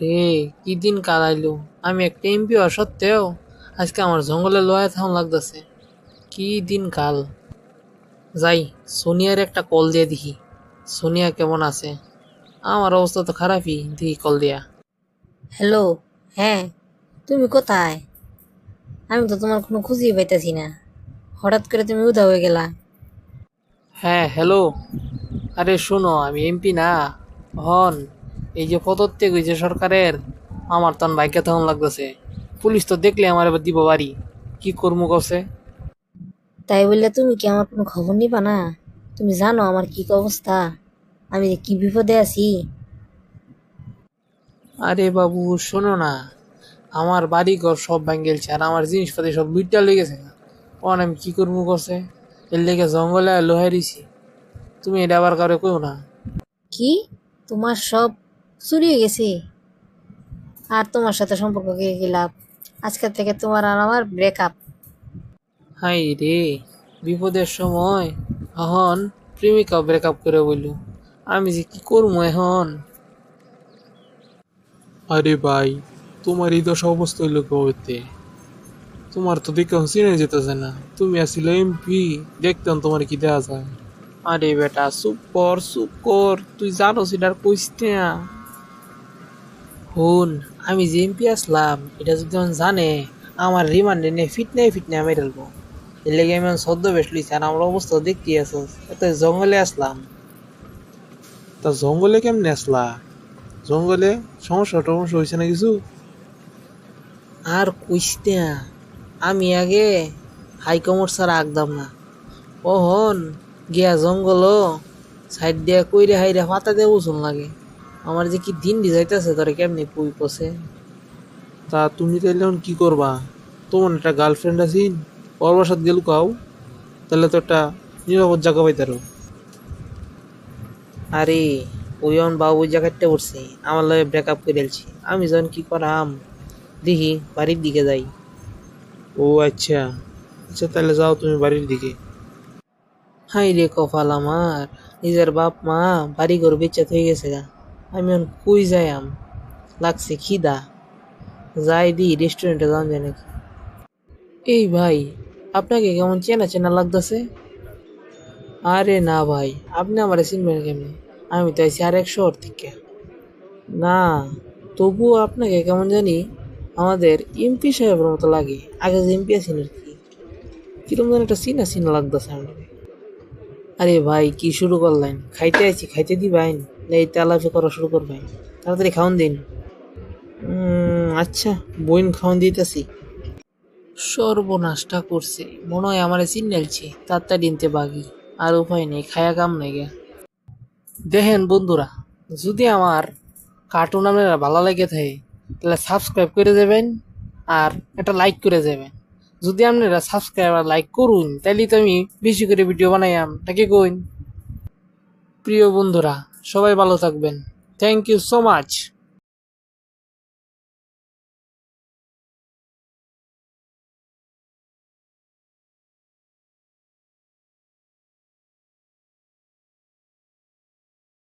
রে, কি দিন কালাইলো। আমি একটা এমপি হওয়া সত্ত্বেও আজকে আমার জঙ্গলে লয়া থাকুন লাগতেছে। কি দিন কাল। যাই, সোনিয়ার একটা কল দিয়ে দেখি সোনিয়া কেমন আছে। আমার অবস্থা তো খারাপই, দেখি কল দিয়া। হ্যালো। হ্যাঁ, তুমি কোথায়? আমি তো তোমার কোনো খুঁজেই পাইতেছি না। হঠাৎ করে তুমি উধাও হয়ে গেলা। হ্যাঁ, হ্যালো। আরে শোনো, আমি এমপি না হন, এই যে পদত্যাগ হয়েছে সরকারের, আমার তখন বাইকে তখন লাগতেছে। পুলিশ তো দেখলে আমার এবার দিব বাড়ি। কি করবো কছে। তাই বললে তুমি কি আমার কোনো খবর নিবা না? তুমি জানো আমার কি অবস্থা, আমি যে কি বিপদে আছি। আরে বাবু শোনো না, আমার বাড়ি ঘর সব ভাঙ্গেলছে আর আমার জিনিসপাতি সব লুইটা লেগেছে। অন আমি কি করবো কছে। এর লেগে জঙ্গলে লোহাই দিছি। তুমি এটা আবার কারো কেউ না। কি? তোমার সব চুরি হয়ে গেছে? আর তোমার সাথে সম্পর্ক কে কি লাভ? আজকের থেকে তোমার আর আমার ব্রেকআপ। হাই রে, বিপদের সময় এখন প্রেমিকা ব্রেকআপ করে বলল। আমি যে কি করবো এখন। আরে ভাই, তোমার এই দশা অবস্থা হইলো কবে? তোমার তো দেখে চিনে যেতেছে না, তুমি আসলে এমপি, দেখতাম তোমার কি দেওয়া যায়। আরে বেটা চুপ কর চুপ কর, তুই জানো সেটার কইস না। হন, আমি যে এমপি আসলাম এটা যদি এখন জানে, আমার রিমান্ডে নিয়ে ফিটনে আমি ঢালবো। এর লেগে আমি এখন ছদ্মবেশ লইছি আর আমার অবস্থা দেখতে আছো। এত জঙ্গলে আসলাম। তা জঙ্গলে কেমনে আসলা? জঙ্গলে সমস্যা টমস্যা হয়েছে না কিছু? আর কইস না, আমি আগে হাই কমার্স ছাড়া আঁকদাম না। ওহন গিয়া জঙ্গল সাইড দিয়া কইরে হাইরে পাতা দিয়ে বসুন লাগে। আমার যে কি দিন যাইতেছে তোরে কেমনি পুই পছে। তা তুমি তাইলে এখন কি করবা? তোমার একটা গার্লফ্রেন্ড আছিন, ওর বাসাত গেল কাও, তাহলে তো একটা নিরাপদ জায়গা পাইতারো। আরে ওই অন বাবু জায়গাটা পড়ছে, আমার লগে ব্রেকআপ করে ফেলছি। আমি যখন কি করাম, দেখি বাড়ির দিকে যাই। ও আচ্ছা, আচ্ছা তাহলে যাও তুমি বাড়ির দিকে। হাই রে কপাল আমার, নিজের বাপ মা বাড়ি ঘর বেচাত হয়ে গেছে গা। আমি এখন কই যাইম, লাগছে খিদা। যাই দি রেস্টুরেন্টে যাওয়া যায় নাকি। এই ভাই, আপনাকে কেমন চেনা চেনা লাগতেছে। আরে না ভাই, আপনি আমার চিনবেন কেমনি? আমি তো আইছি আরেক শহর থেকে। না, তবুও আপনাকে কেমন জানি আমাদের এমপি সাহেবের মতো লাগে। আগে যে এমপি আছেন আর কি, কিরকম যেন একটা চিনা চিনা লাগতেছে আমার। আরে ভাই কি শুরু করলেন? খাইতে আইছি, খাইতে দিবেন না এই তেলাপি করা শুরু করবেন? তাড়াতাড়ি খাওন দিন। আচ্ছা, বইন খাওন দিতেছি। সর্বনাশটা করছে, মনে হয় আমার চিন্নাইছে তাড়াতাড়ি নিতে বাগি। আর উপায় নেই, খায়া কাম নাই গা। দেখেন বন্ধুরা, যদি আমার কার্টুন আপনারা ভালো লাগে থাকে তাহলে সাবস্ক্রাইব করে দেবেন আর একটা লাইক করে যাবেন। যদি আপনারা সাবস্ক্রাইব আর লাইক করুন তাহলে তো আমি বেশি করে ভিডিও বানাইয়াম, নাকি কইন? প্রিয় বন্ধুরা, সবাই ভালো থাকবেন। Thank you so much.